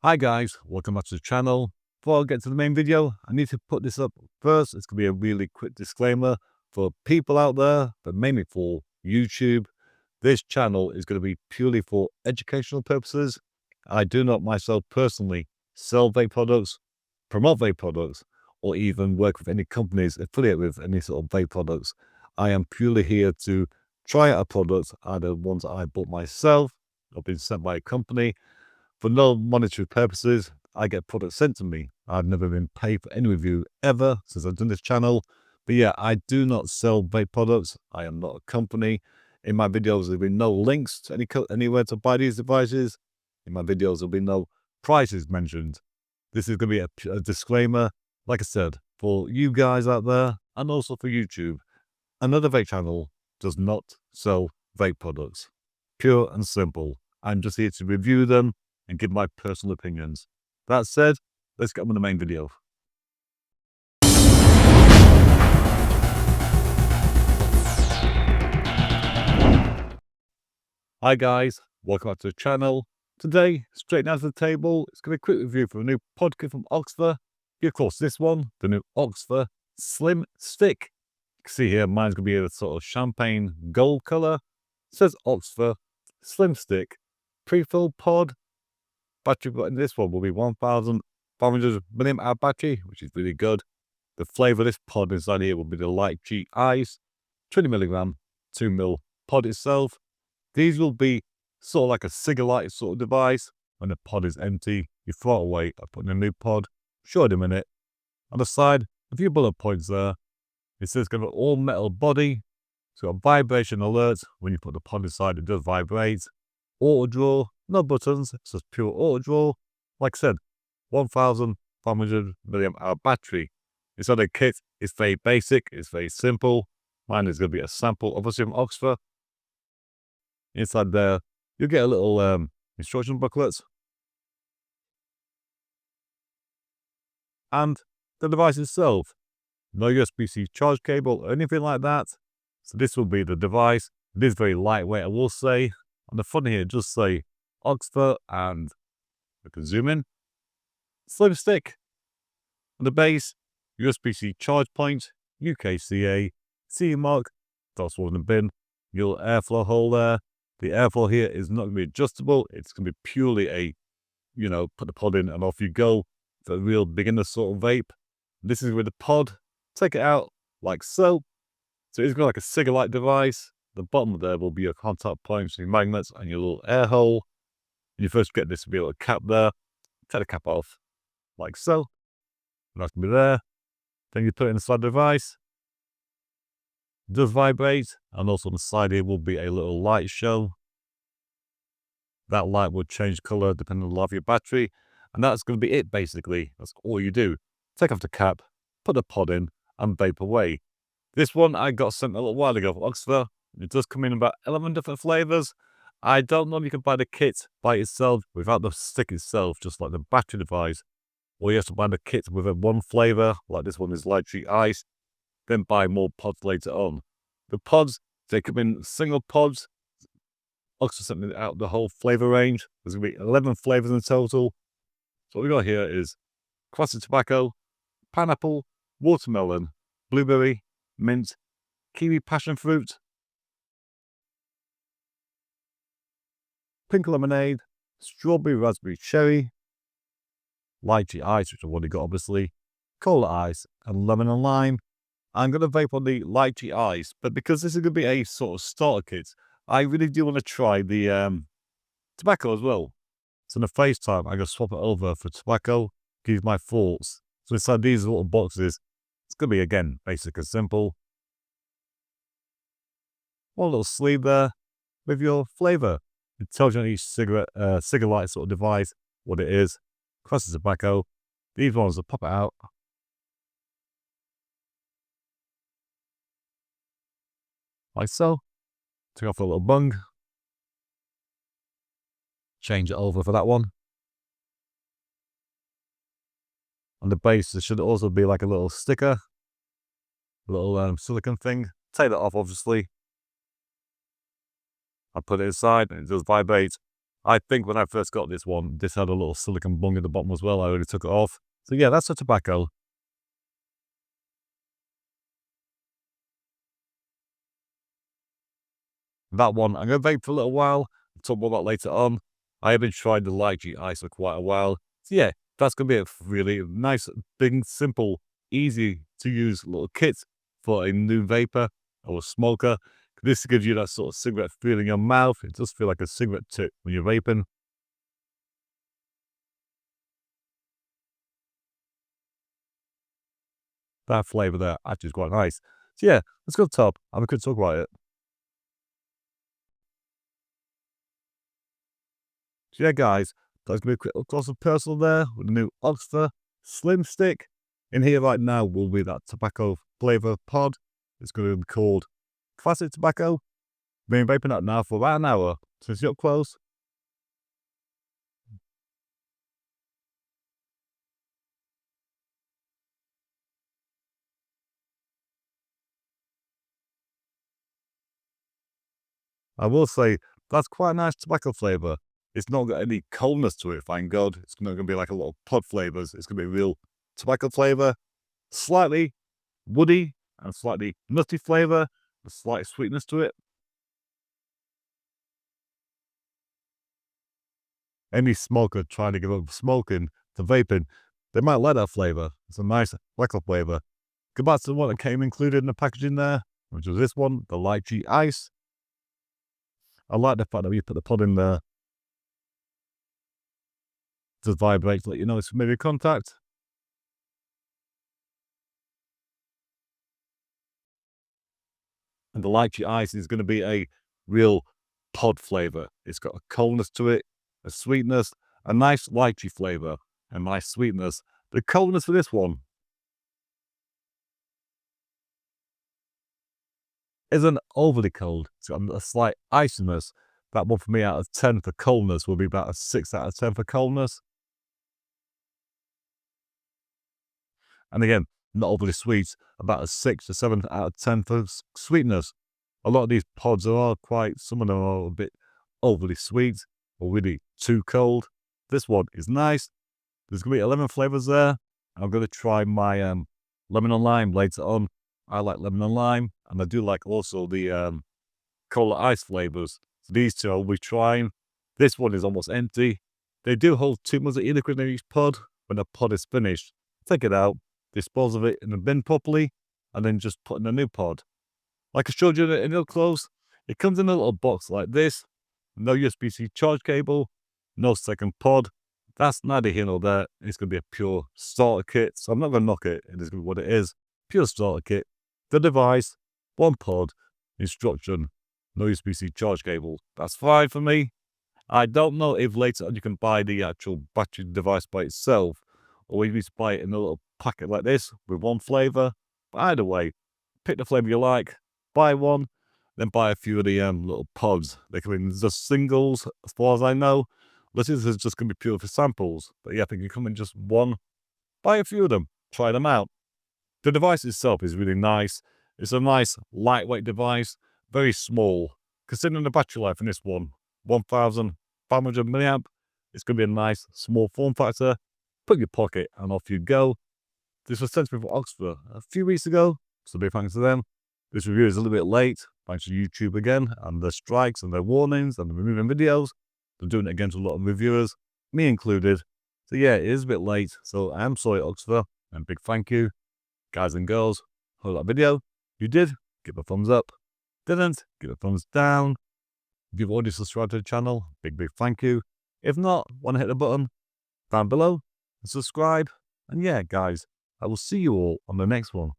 Hi guys, welcome back to the channel. Before I get to the main video, I need to put this up first. It's going to be a really quick disclaimer for people out there, but mainly for YouTube. This channel is going to be purely for educational purposes. I do not myself personally sell vape products, promote vape products, or even work with any companies affiliate with any sort of vape products. I am purely here to try out a product, either ones I bought myself or been sent by a company. For no monetary purposes, I get products sent to me. I've never been paid for any review ever since I've done this channel. But yeah, I do not sell vape products. I am not a company. In my videos, there'll be no links to anywhere to buy these devices. In my videos, there'll be no prices mentioned. This is going to be a disclaimer, like I said, for you guys out there and also for YouTube. Another vape channel does not sell vape products. Pure and simple. I'm just here to review them and give my personal opinions. That said, let's get on with the main video. Hi guys, welcome back to the channel. Today, straight down to the table, it's going to be a quick review for a new podcast from Oxva. Of course, this one, the new Oxva SlimStick. You can see here, mine's going to be a sort of champagne gold color. It says Oxva SlimStick pre-filled pod. Battery in this one will be 1,500 mAh battery, which is really good. The flavour of this pod inside here will be the light G Ice, 20 milligram, 2 mil pod itself. These will be sort of like a cigarette sort of device. When the pod is empty, you throw it away. I put in a new pod. Show it in a minute. On the side, a few bullet points there. It says it's got an all metal body. So a vibration alert. When you put the pod inside, it does vibrate. Auto draw, no buttons, it's just pure auto draw. Like I said, 1,500 mAh battery. Inside the kit, it's very basic, it's very simple. Mine is going to be a sample, obviously from Oxford. Inside there, you'll get a little instruction booklet. And the device itself, no USB-C charge cable or anything like that. So this will be the device. It is very lightweight, I will say. On the front here, just say Oxford, and we can zoom in. SlimStick. On the base, USB-C charge point, UKCA, CE mark, that's one in the bin. Your airflow hole there. The airflow here is not going to be adjustable. It's going to be purely a, put the pod in and off you go. It's a real beginner sort of vape. This is with the pod. Take it out like so. So it's got like a cigarette device. The bottom there will be your contact points, your magnets, and your little air hole. And you first get this to be a little cap there. Take the cap off, like so. That's going to be there. Then you put it inside the device. It does vibrate, and also on the side here will be a little light show. That light will change color depending on the life of your battery. And that's going to be it, basically. That's all you do. Take off the cap, put the pod in, and vape away. This one I got sent a little while ago from Oxford. It does come in about 11 different flavors. I don't know if you can buy the kit by itself without the stick itself, just like the battery device. Or you have to buy the kit with a one flavor, like this one is lychee ice, then buy more pods later on. The pods, they come in single pods. Oxford sent out the whole flavor range. There's going to be 11 flavors in total. So what we got here is classic tobacco, pineapple, watermelon, blueberry, mint, kiwi passion fruit, pink lemonade, strawberry raspberry cherry, lychee ice, which I've already got obviously, cola ice, and lemon and lime. I'm going to vape on the lychee ice, but because this is going to be a sort of starter kit, I really do want to try the tobacco as well. So in the FaceTime, I'm going to swap it over for tobacco, give you my thoughts. So inside these little boxes, it's going to be, again, basic and simple. One little sleeve there with your flavor. It tells you on each cigarette sort of device what it is. Classic tobacco. These ones will pop it out. Like so. Take off a little bung. Change it over for that one. On the base, there should also be like a little sticker. A little silicone thing. Take that off, obviously. I put it inside and it does vibrate. I think when I first got this one, this had a little silicone bung at the bottom as well. I already took it off. So yeah, that's a tobacco. That one, I'm going to vape for a little while. I'll talk more about later on. I have been trying the Lychee Ice for quite a while. So yeah, that's going to be a really nice, big, simple, easy to use little kit for a new vapor or a smoker. This gives you that sort of cigarette feel in your mouth. It does feel like a cigarette tip when you're vaping. That flavour there actually is quite nice. So yeah, let's go to the top. Have a quick talk about it. So yeah, guys, that's going to be a quick close up personal there with the new Oxva SlimStick. In here right now will be that tobacco flavour pod. It's going to be called Classic Tobacco. Been vaping that now for about an hour since you're up close. I will say that's quite a nice tobacco flavour. It's not got any coldness to it, thank God. It's not going to be like a lot of pod flavours. It's going to be real tobacco flavour. Slightly woody and slightly nutty flavour. A slight sweetness to it. Any smoker trying to give up smoking to vaping, they might like that flavour. It's a nice tobacco flavour. Go back to the one that came included in the packaging there, which was this one, the Lychee Ice. I like the fact that you put the pod in there. It just vibrates, let you know it's maybe contact. And the Lychee Ice is going to be a real pod flavour. It's got a coldness to it, a sweetness, a nice lychee flavour, a nice sweetness. The coldness for this one isn't overly cold. It's got a slight iciness. That one for me out of 10 for coldness will be about a 6 out of 10 for coldness. And again, not overly sweet, about a 6 to 7 out of 10 for sweetness. A lot of these pods are quite, some of them are a bit overly sweet or really too cold. This one is nice. There's going to be 11 flavors there. I'm going to try my lemon and lime later on. I like lemon and lime, and I do like also the cola ice flavors. So these two I'll be trying. This one is almost empty. They do hold 2 months of e-liquid in each pod. When the pod is finished, take it out, dispose of it in the bin properly, and then just put in a new pod. Like I showed you in the close, it comes in a little box like this. No USB-C charge cable, no second pod. That's neither here nor there. It's going to be a pure starter kit, so I'm not going to knock it. It is what it is. Pure starter kit. The device, one pod, instruction, no USB-C charge cable. That's fine for me. I don't know if later on you can buy the actual battery device by itself, or if you just buy it in a little packet like this with one flavour. But either way, pick the flavour you like, buy one, then buy a few of the little pods. They come in just singles, as far as I know. This is just going to be pure for samples. But yeah, I think you come in just one. Buy a few of them, try them out. The device itself is really nice. It's a nice, lightweight device, very small. Considering the battery life in this one, 1,500 milliamp, it's going to be a nice, small form factor. Put in your pocket and off you go. This was sent to me from Oxford a few weeks ago, so big thanks to them. This review is a little bit late, thanks to YouTube again, and their strikes and their warnings and removing videos. They're doing it against a lot of reviewers, me included. So yeah, it is a bit late, so I am sorry, Oxford, and big thank you. Guys and girls, hold that video. If you did, give a thumbs up. Didn't, give a thumbs down. If you've already subscribed to the channel, big thank you. If not, want to hit the button down below and subscribe. And yeah, guys, I will see you all on the next one.